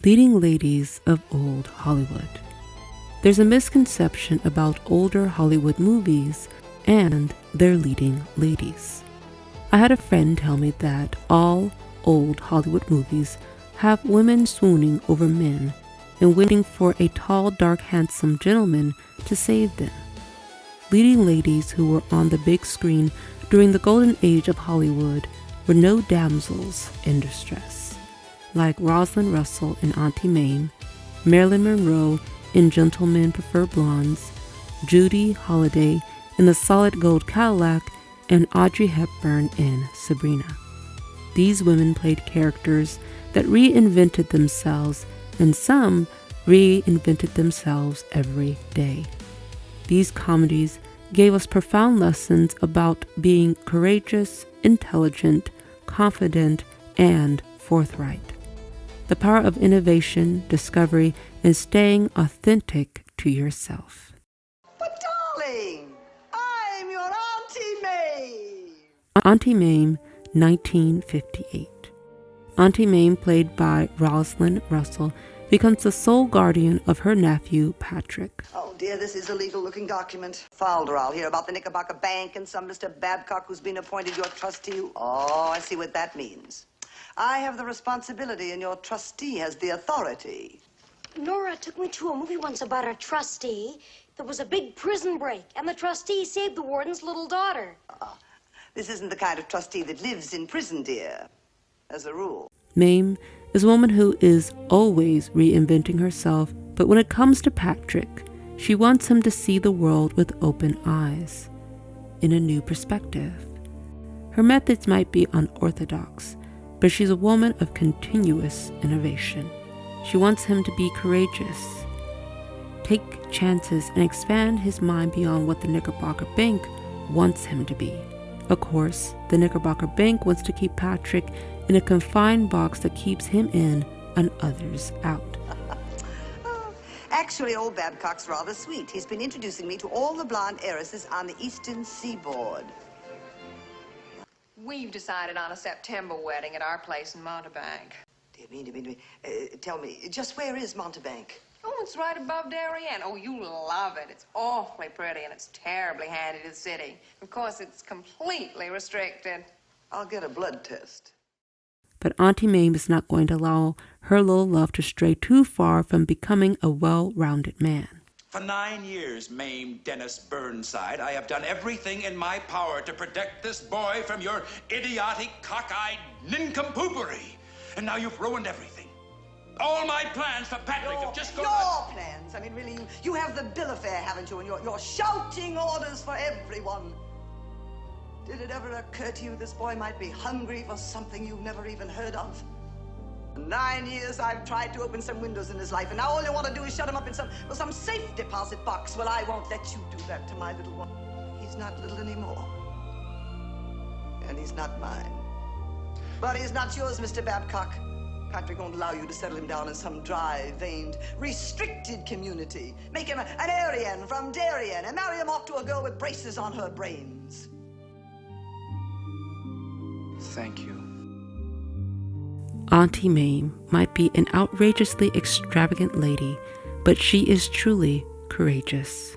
Leading ladies of old Hollywood. There's a misconception about older Hollywood movies and their leading ladies. I had a friend tell me that all old Hollywood movies have women swooning over men and waiting for a tall, dark, handsome gentleman to save them. Leading ladies who were on the big screen during the golden age of Hollywood were no damsels in distress, like Rosalind Russell in Auntie Mame, Marilyn Monroe in Gentlemen Prefer Blondes, Judy Holliday in the Solid Gold Cadillac, and Audrey Hepburn in Sabrina. These women played characters that reinvented themselves, and some reinvented themselves every day. These comedies gave us profound lessons about being courageous, intelligent, confident, and forthright. The power of innovation, discovery, and staying authentic to yourself. But darling, I'm your Auntie Mame. Auntie Mame, 1958. Auntie Mame, played by Rosalind Russell, becomes the sole guardian of her nephew, Patrick. Oh dear, this is a legal-looking document. Folderol here about the Knickerbocker Bank and some Mr. Babcock who's been appointed your trustee. Oh, I see what that means. I have the responsibility and your trustee has the authority. Nora took me to a movie once about a trustee. There was a big prison break, and the trustee saved the warden's little daughter. This isn't the kind of trustee that lives in prison, dear, as a rule. Mame is a woman who is always reinventing herself, but when it comes to Patrick, she wants him to see the world with open eyes, in a new perspective. Her methods might be unorthodox, but she's a woman of continuous innovation. She wants him to be courageous, take chances, and expand his mind beyond what the Knickerbocker Bank wants him to be. Of course, the Knickerbocker Bank wants to keep Patrick in a confined box that keeps him in and others out. Actually, old Babcock's rather sweet. He's been introducing me to all the blonde heiresses on the eastern seaboard. We've decided on a September wedding at our place in Montebank. Dear me. Tell me, just where is Montebank? Oh, it's right above Darien. Oh, you love it. It's awfully pretty, and it's terribly handy to the city. Of course, it's completely restricted. I'll get a blood test. But Auntie Mame is not going to allow her little love to stray too far from becoming a well-rounded man. For 9 years, Mame Dennis Burnside, I have done everything in my power to protect this boy from your idiotic, cockeyed nincompoopery. And now you've ruined everything. All my plans for Patrick have just gone... Your plans? I mean, really, you have the bill of fare, haven't you? And you're shouting orders for everyone. Did it ever occur to you this boy might be hungry for something you've never even heard of? 9 years I've tried to open some windows in his life, and now all you want to do is shut him up in some safe deposit box. Well, I won't let you do that to my little one. He's not little anymore. And he's not mine. But he's not yours, Mr. Babcock. Patrick won't allow you to settle him down in some dry-veined, restricted community. Make him an Aryan from Darien and marry him off to a girl with braces on her brains. Thank you. Auntie Mame might be an outrageously extravagant lady, but she is truly courageous.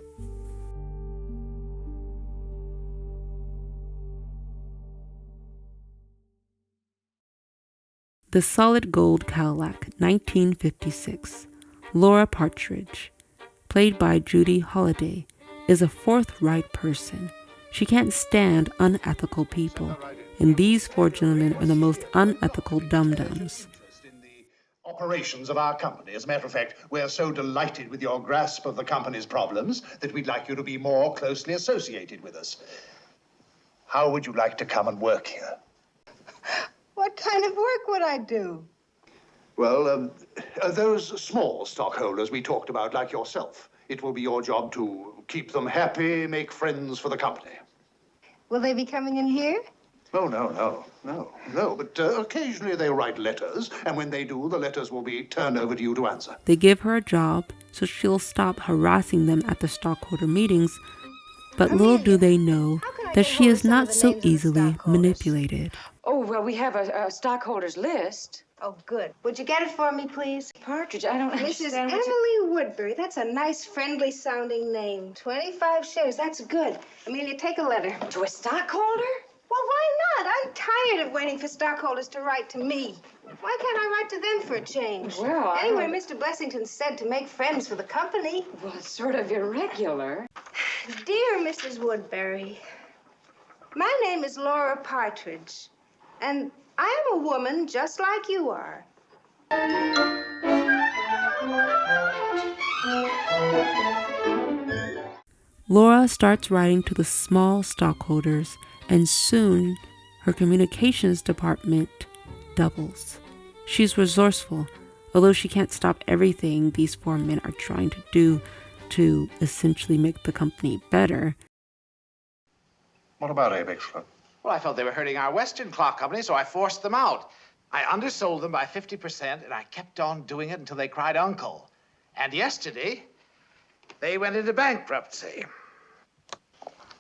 The Solid Gold Cadillac, 1956. Laura Partridge, played by Judy Holliday, is a forthright person. She can't stand unethical people, and these four gentlemen are the most unethical dum-dums. Operations of our company. As a matter of fact, we're so delighted with your grasp of the company's problems that we'd like you to be more closely associated with us. How would you like to come and work here? What kind of work would I do? Well, those small stockholders we talked about, like yourself. It will be your job to keep them happy, make friends for the company. Will they be coming in here? Oh, no. But occasionally they write letters, and when they do, the letters will be turned over to you to answer. They give her a job so she'll stop harassing them at the stockholder meetings, but little do they know that she is not so easily manipulated. Oh, well, we have a stockholders list. Oh, good. Would you get it for me, please? Partridge, I don't Mrs. understand Emily Woodbury. That's a nice, friendly-sounding name. 25 shares. That's good. Amelia, take a letter. To a stockholder? Well, why not? I'm tired of waiting for stockholders to write to me. Why can't I write to them for a change? Well, anyway, Mr. Blessington said to make friends for the company. Well, it's sort of irregular. Dear Mrs. Woodbury, my name is Laura Partridge, and I am a woman just like you are. Laura starts writing to the small stockholders, and soon her communications department doubles. She's resourceful, although she can't stop everything these four men are trying to do to essentially make the company better. What about Apex Club? Well, I felt they were hurting our Western Clock Company, so I forced them out. I undersold them by 50%, and I kept on doing it until they cried uncle. And yesterday, they went into bankruptcy.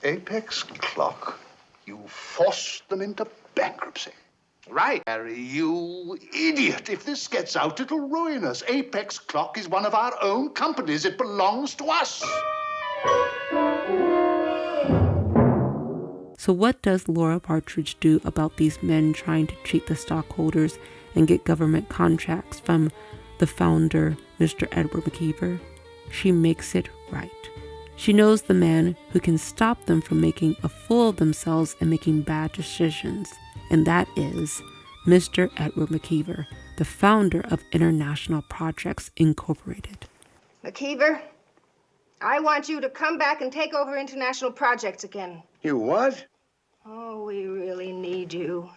Apex Clock? You forced them into bankruptcy? Right. Harry, you idiot. If this gets out, it'll ruin us. Apex Clock is one of our own companies. It belongs to us. So what does Laura Partridge do about these men trying to cheat the stockholders and get government contracts from the founder, Mr. Edward McKeever? She makes it right. She knows the man who can stop them from making a fool of themselves and making bad decisions, and that is Mr. Edward McKeever, the founder of International Projects Incorporated. McKeever, I want you to come back and take over International Projects again. You what? Oh, we really need you.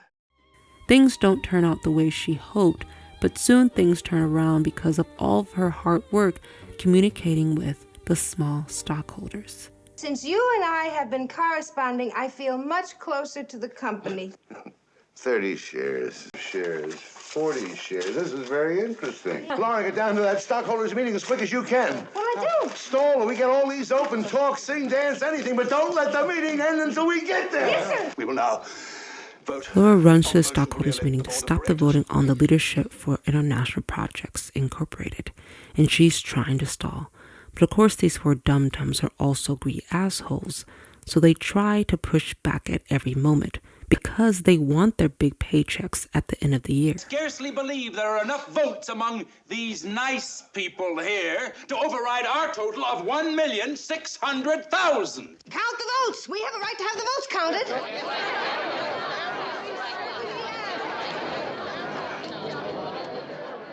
Things don't turn out the way she hoped, but soon things turn around because of all of her hard work communicating with the small stockholders. Since you and I have been corresponding, I feel much closer to the company. 30 shares, 40 shares. This is very interesting. Laura, get down to that stockholders meeting as quick as you can. Well, I don't. Stall, or we get all these open, talk, sing, dance, anything, but don't let the meeting end until we get there. Yes, sir. We will now vote. Laura runs to the stockholders meeting to stop the voting on the leadership for International Projects Incorporated, and she's trying to stall. But of course these four dum-dums are also greedy assholes, so they try to push back at every moment because they want their big paychecks at the end of the year. Scarcely believe there are enough votes among these nice people here to override our total of 1,600,000. Count the votes. We have a right to have the votes counted.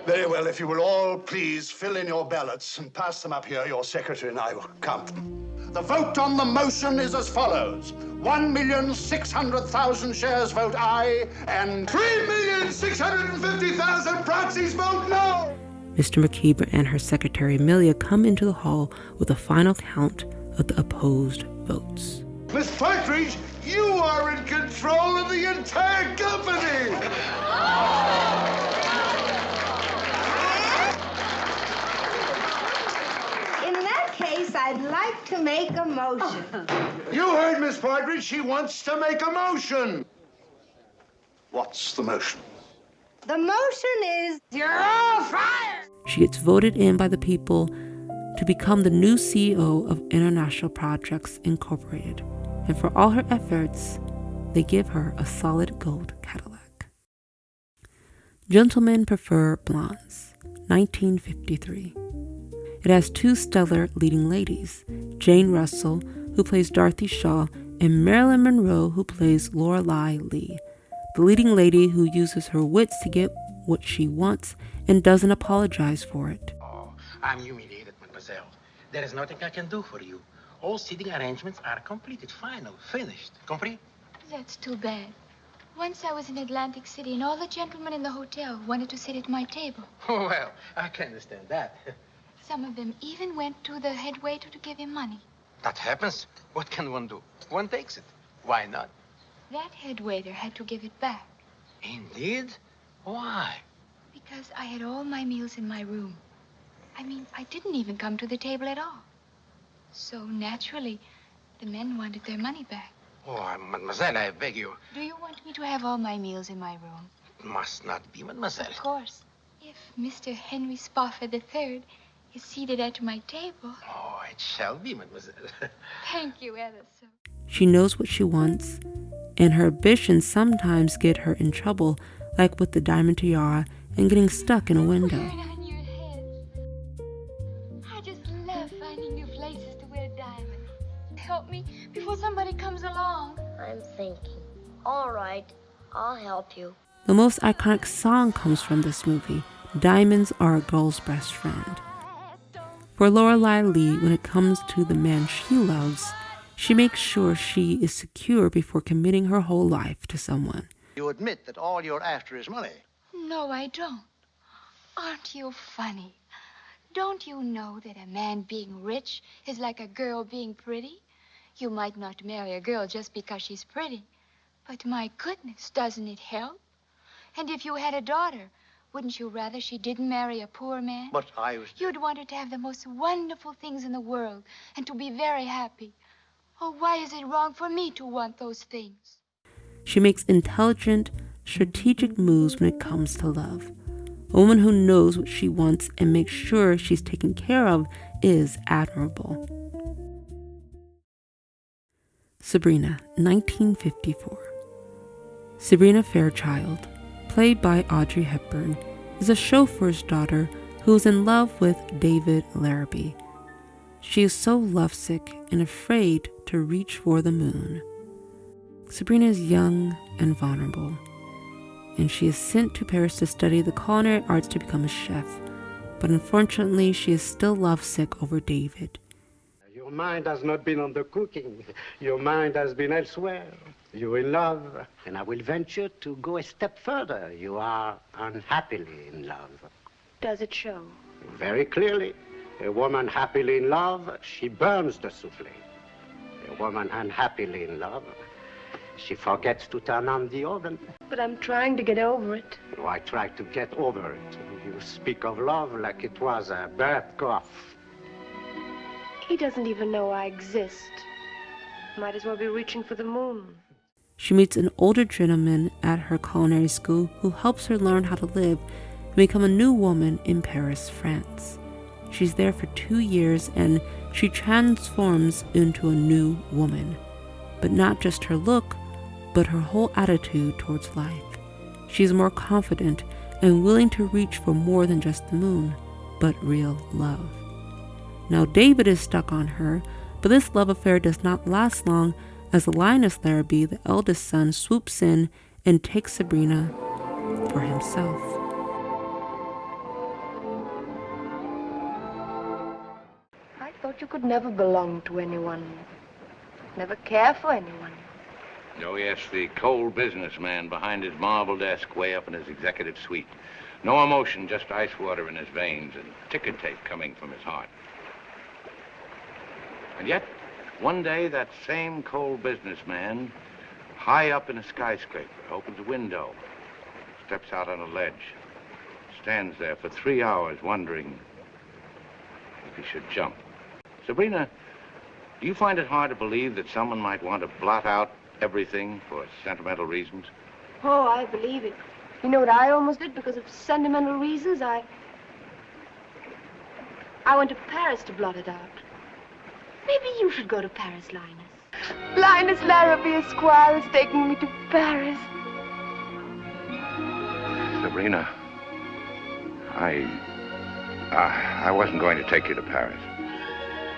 Very well, if you will all please fill in your ballots and pass them up here, your secretary and I will count them. The vote on the motion is as follows. 1,600,000 shares vote aye, and 3,650,000 proxies vote no. Mr. McKeever and her secretary Amelia come into the hall with a final count of the opposed votes. Miss Partridge, you are in control of the entire company. In that case, I'd like to make a motion. You heard Miss Partridge. She wants to make a motion. What's the motion? The motion is you're all fired. She gets voted in by the people to become the new CEO of International Projects Incorporated. And for all her efforts, they give her a solid gold Cadillac. Gentlemen prefer blondes, 1953. It has two stellar leading ladies, Jane Russell, who plays Dorothy Shaw, and Marilyn Monroe, who plays Lorelei Lee, the leading lady who uses her wits to get what she wants and doesn't apologize for it. Oh, I'm humiliated, mademoiselle. There is nothing I can do for you. All seating arrangements are completed, final, finished. Compris? That's too bad. Once I was in Atlantic City and all the gentlemen in the hotel wanted to sit at my table. Oh, well, I can understand that. Some of them even went to the head waiter to give him money. That happens. What can one do? One takes it. Why not? That head waiter had to give it back. Indeed? Why? Because I had all my meals in my room. I mean, I didn't even come to the table at all. So, naturally, the men wanted their money back. Oh, mademoiselle, I beg you. Do you want me to have all my meals in my room? must not be, mademoiselle. Of course. If Mr. Henry Spofford III is seated at my table. Oh, it shall be, mademoiselle. Thank you ever so. She knows what she wants, and her ambitions sometimes get her in trouble, like with the diamond tiara and getting stuck in a window. Wear it on your head. I just love finding new places to wear diamonds. Help me before somebody comes along. I'm thinking. All right, I'll help you. The most iconic song comes from this movie, Diamonds Are a Girl's Best Friend. For Lorelei Lee, when it comes to the man she loves, she makes sure she is secure before committing her whole life to someone. You admit that all you're after is money. No, I don't. Aren't you funny? Don't you know that a man being rich is like a girl being pretty? You might not marry a girl just because she's pretty, but my goodness, doesn't it help? And if you had a daughter, wouldn't you rather she didn't marry a poor man? But I was... You'd want her to have the most wonderful things in the world and to be very happy. Oh, why is it wrong for me to want those things? She makes intelligent, strategic moves when it comes to love. A woman who knows what she wants and makes sure she's taken care of is admirable. Sabrina, 1954. Sabrina Fairchild, played by Audrey Hepburn, is a chauffeur's daughter who is in love with David Larrabee. She is so lovesick and afraid to reach for the moon. Sabrina is young and vulnerable, and she is sent to Paris to study the culinary arts to become a chef. But unfortunately, she is still lovesick over David. Your mind has not been on the cooking. Your mind has been elsewhere. You're in love, and I will venture to go a step further. You are unhappily in love. Does it show? Very clearly. A woman happily in love, she burns the souffle. A woman unhappily in love, she forgets to turn on the oven. But I'm trying to get over it. Why try to get over it? You speak of love like it was a birth cough. He doesn't even know I exist. Might as well be reaching for the moon. She meets an older gentleman at her culinary school who helps her learn how to live and become a new woman in Paris, France. She's there for 2 years and she transforms into a new woman. But not just her look, but her whole attitude towards life. She's more confident and willing to reach for more than just the moon, but real love. Now David is stuck on her, but this love affair does not last long as Linus Larrabee, the eldest son, swoops in and takes Sabrina for himself. I thought you could never belong to anyone, never care for anyone. Oh, yes, the cold businessman behind his marble desk way up in his executive suite. No emotion, just ice water in his veins and ticker tape coming from his heart. And yet, one day, that same cold businessman, high up in a skyscraper, opens a window, steps out on a ledge, stands there for 3 hours wondering if he should jump. Sabrina, do you find it hard to believe that someone might want to blot out everything for sentimental reasons? Oh, I believe it. You know what I almost did because of sentimental reasons? I went to Paris to blot it out. Maybe you should go to Paris, Linus. Linus Larrabee, Esquire, is taking me to Paris. Sabrina, I wasn't going to take you to Paris.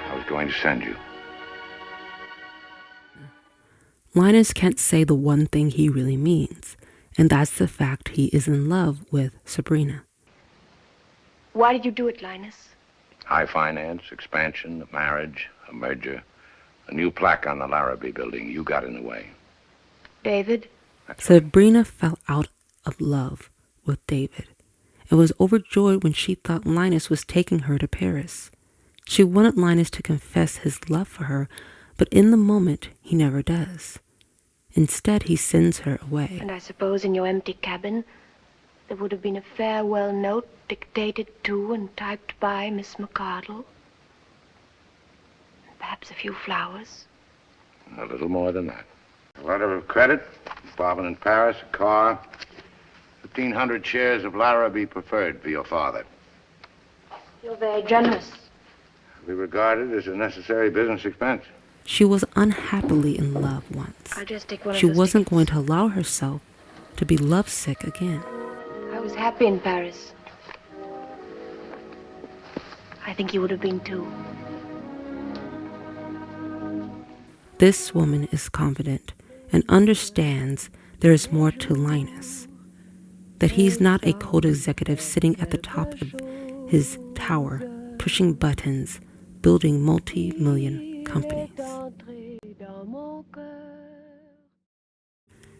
I was going to send you. Linus can't say the one thing he really means, and that's the fact he is in love with Sabrina. Why did you do it, Linus? High finance, expansion, a marriage, a merger, a new plaque on the Larrabee building. You got in the way. David? Sabrina fell out of love with David and was overjoyed when she thought Linus was taking her to Paris. She wanted Linus to confess his love for her, but in the moment, he never does. Instead, he sends her away. And I suppose in your empty cabin, there would have been a farewell note dictated to and typed by Miss McCardle. Perhaps a few flowers. A little more than that. A letter of credit, apartment in Paris, a car, a 1,500 shares of Larrabee Preferred for your father. You're very generous. We regard it as a necessary business expense. She was unhappily in love once. I'll just take one of She those wasn't tickets. going to allow herself to be lovesick again. I was happy in Paris. I think you would have been too. This woman is confident and understands there is more to Linus, that he's not a code executive sitting at the top of his tower, pushing buttons, building multi-million companies.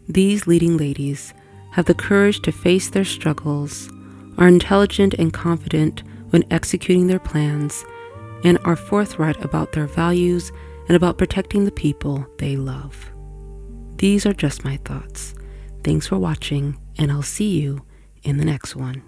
These leading ladies have the courage to face their struggles, are intelligent and confident when executing their plans, and are forthright about their values and about protecting the people they love. These are just my thoughts. Thanks for watching, and I'll see you in the next one.